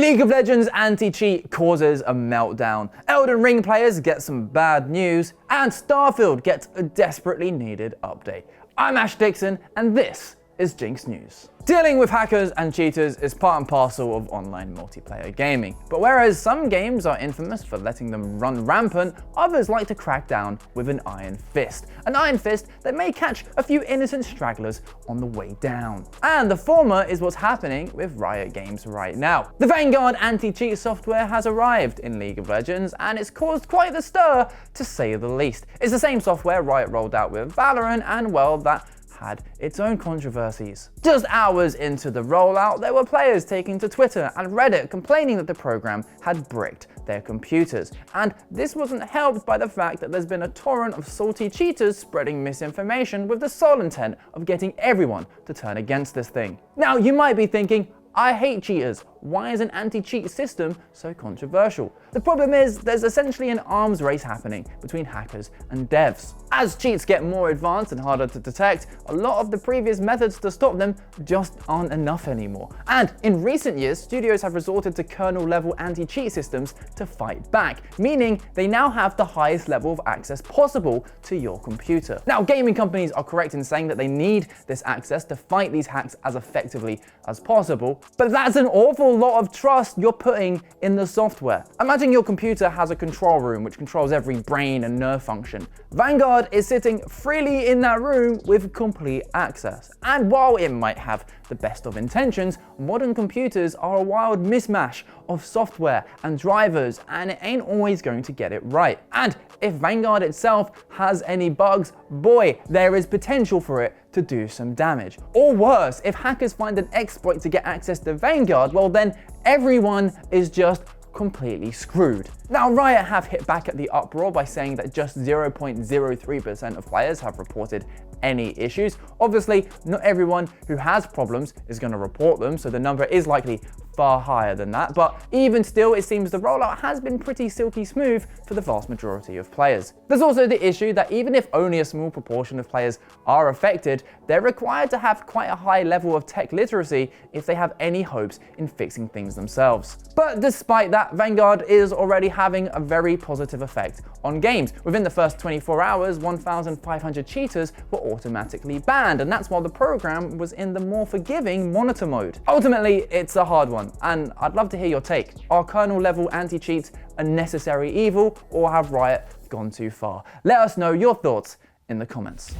League of Legends anti-cheat causes a meltdown, Elden Ring players get some bad news, and Starfield gets a desperately needed update. I'm Ash Dixon, and this is GINX News. Dealing with hackers and cheaters is part and parcel of online multiplayer gaming. But whereas some games are infamous for letting them run rampant, others like to crack down with an iron fist. An iron fist that may catch a few innocent stragglers on the way down. And the former is what's happening with Riot Games right now. The Vanguard anti-cheat software has arrived in League of Legends, and it's caused quite the stir, to say the least. It's the same software Riot rolled out with Valorant, and well, that had its own controversies. Just hours into the rollout, there were players taking to Twitter and Reddit complaining that the program had bricked their computers. And this wasn't helped by the fact that there's been a torrent of salty cheaters spreading misinformation with the sole intent of getting everyone to turn against this thing. Now, you might be thinking, I hate cheaters. Why is an anti-cheat system so controversial? The problem is there's essentially an arms race happening between hackers and devs. As cheats get more advanced and harder to detect, a lot of the previous methods to stop them just aren't enough anymore. And in recent years, studios have resorted to kernel-level anti-cheat systems to fight back, meaning they now have the highest level of access possible to your computer. Now, gaming companies are correct in saying that they need this access to fight these hacks as effectively as possible, but that's an awful lot of trust you're putting in the software. Imagine your computer has a control room which controls every brain and nerve function. Vanguard is sitting freely in that room with complete access. And while it might have the best of intentions, modern computers are a wild mismatch of software and drivers, and it ain't always going to get it right. And if Vanguard itself has any bugs, boy, there is potential for it to do some damage. Or worse, if hackers find an exploit to get access to Vanguard, well then everyone is just completely screwed. Now, Riot have hit back at the uproar by saying that just 0.03% of players have reported any issues. Obviously, not everyone who has problems is going to report them, so the number is likely far higher than that, but even still, it seems the rollout has been pretty silky smooth for the vast majority of players. There's also the issue that even if only a small proportion of players are affected, they're required to have quite a high level of tech literacy if they have any hopes in fixing things themselves. But despite that, Vanguard is already having a very positive effect on games. Within the first 24 hours, 1,500 cheaters were automatically banned, and that's while the program was in the more forgiving monitor mode. Ultimately, it's a hard one, and I'd love to hear your take. Are kernel-level anti-cheats a necessary evil, or have Riot gone too far? Let us know your thoughts in the comments.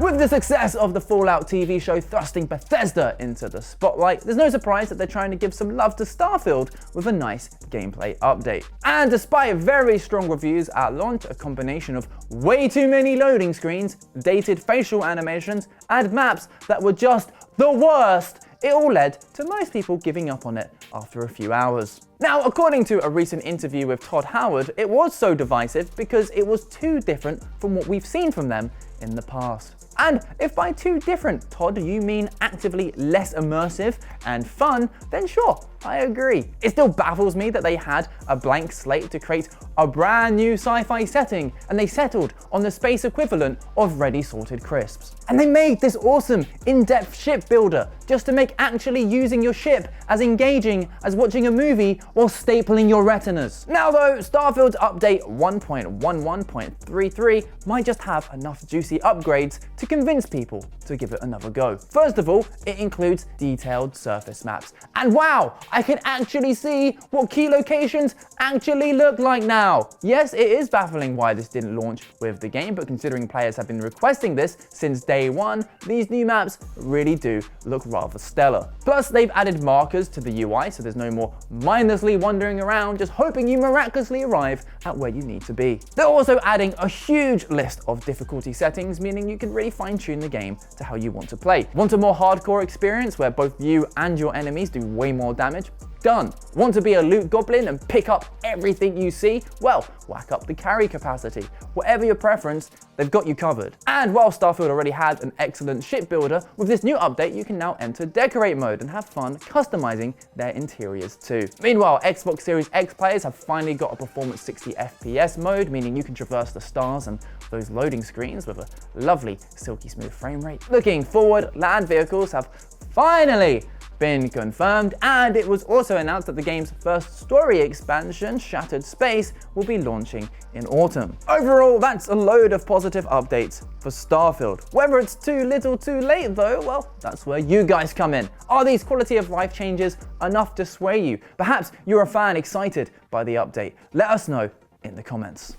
With the success of the Fallout TV show thrusting Bethesda into the spotlight, there's no surprise that they're trying to give some love to Starfield with a nice gameplay update. And despite very strong reviews at launch, a combination of way too many loading screens, dated facial animations, and maps that were just the worst, it all led to most people giving up on it after a few hours. Now, according to a recent interview with Todd Howard, it was so divisive because it was too different from what we've seen from them in the past. And if by too different, Todd, you mean actively less immersive and fun, then sure, I agree. It still baffles me that they had a blank slate to create a brand new sci-fi setting, and they settled on the space equivalent of Ready Salted Crisps. And they made this awesome in-depth ship builder just to make actually using your ship as engaging as watching a movie while stapling your retinas. Now though, Starfield's update 1.11.33 might just have enough juicy upgrades to convince people to give it another go. First of all, it includes detailed surface maps. And wow, I can actually see what key locations actually look like now. Yes, it is baffling why this didn't launch with the game, but considering players have been requesting this since day one, these new maps really do look rather stellar. Plus, they've added markers to the UI, so there's no more mindlessly wandering around just hoping you miraculously arrive at where you need to be. They're also adding a huge list of difficulty settings, meaning you can really fine-tune the game to how you want to play. Want a more hardcore experience where both you and your enemies do way more damage? Done. Want to be a loot goblin and pick up everything you see? Well, whack up the carry capacity. Whatever your preference, they've got you covered. And while Starfield already had an excellent ship builder, with this new update you can now enter decorate mode and have fun customizing their interiors too. Meanwhile, Xbox Series X players have finally got a performance 60 FPS mode, meaning you can traverse the stars and those loading screens with a lovely silky smooth frame rate. Looking forward, land vehicles have finally been confirmed, and it was also announced that the game's first story expansion, Shattered Space, will be launching in autumn. Overall, that's a load of positive updates for Starfield. Whether it's too little too late though, well, that's where you guys come in. Are these quality of life changes enough to sway you? Perhaps you're a fan excited by the update. Let us know in the comments.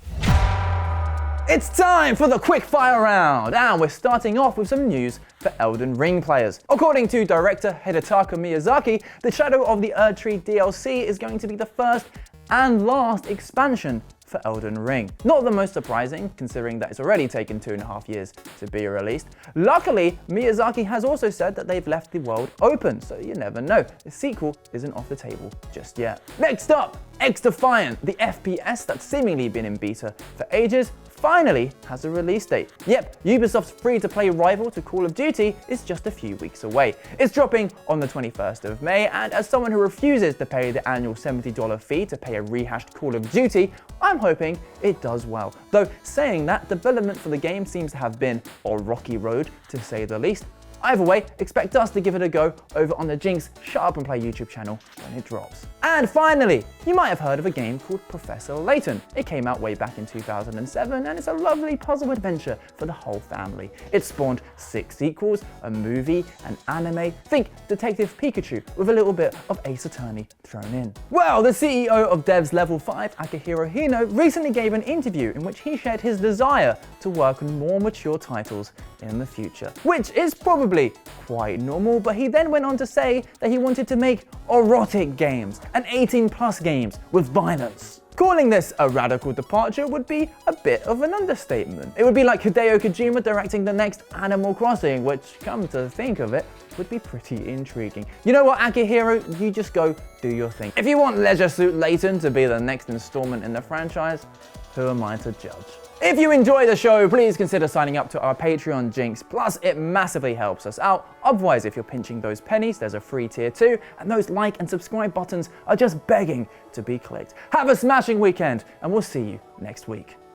It's time for the quickfire round, and we're starting off with some news for Elden Ring players. According to director Hidetaka Miyazaki, the Shadow of the Erdtree DLC is going to be the first and last expansion for Elden Ring. Not the most surprising, considering that it's already taken 2.5 years to be released. Luckily, Miyazaki has also said that they've left the world open, so you never know. The sequel isn't off the table just yet. Next up, XDefiant, the FPS that's seemingly been in beta for ages, finally has a release date. Yep, Ubisoft's free-to-play rival to Call of Duty is just a few weeks away. It's dropping on the 21st of May, and as someone who refuses to pay the annual $70 fee to play a rehashed Call of Duty, I'm hoping it does well. Though saying that, development for the game seems to have been a rocky road, to say the least. Either way, expect us to give it a go over on the GINX Shut Up and Play YouTube channel when it drops. And finally, you might have heard of a game called Professor Layton. It came out way back in 2007, and it's a lovely puzzle adventure for the whole family. It spawned 6 sequels, a movie, an anime. Think Detective Pikachu with a little bit of Ace Attorney thrown in. Well, the CEO of Devs Level 5, Akihiro Hino, recently gave an interview in which he shared his desire to work on more mature titles in the future, which is probably quite normal, but he then went on to say that he wanted to make erotic games and 18+ games with violence. Calling this a radical departure would be a bit of an understatement. It would be like Hideo Kojima directing the next Animal Crossing, which, come to think of it, would be pretty intriguing. You know what, Akihiro? You just go do your thing. If you want Leisure Suit Layton to be the next installment in the franchise, who am I to judge? If you enjoy the show, please consider signing up to our Patreon GINX, plus it massively helps us out. Otherwise, if you're pinching those pennies, there's a free tier too, and those like and subscribe buttons are just begging to be clicked. Have a smashing weekend, and we'll see you next week.